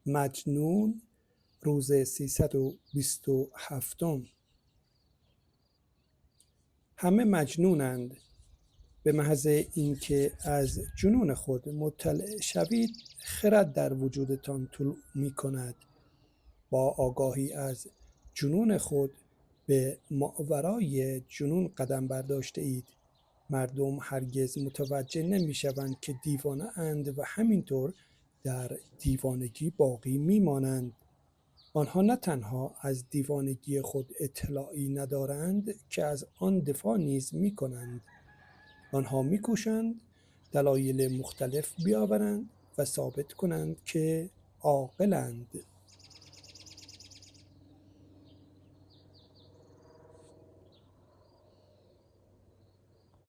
مجنون روز 327. همه مجنونند. به محض اینکه از جنون خود مطلع شوید، خرد در وجودتان طلوع می کند. با آگاهی از جنون خود به ماورای جنون قدم برداشته اید. مردم هرگز متوجه نمی شوند که دیوانه اند و همینطور در دیوانگی باقی می مانند. آنها نه تنها از دیوانگی خود اطلاعی ندارند که از آن دفاع نیز می کنند. آنها می کوشند دلایل مختلف بیاورند و ثابت کنند که عاقلند.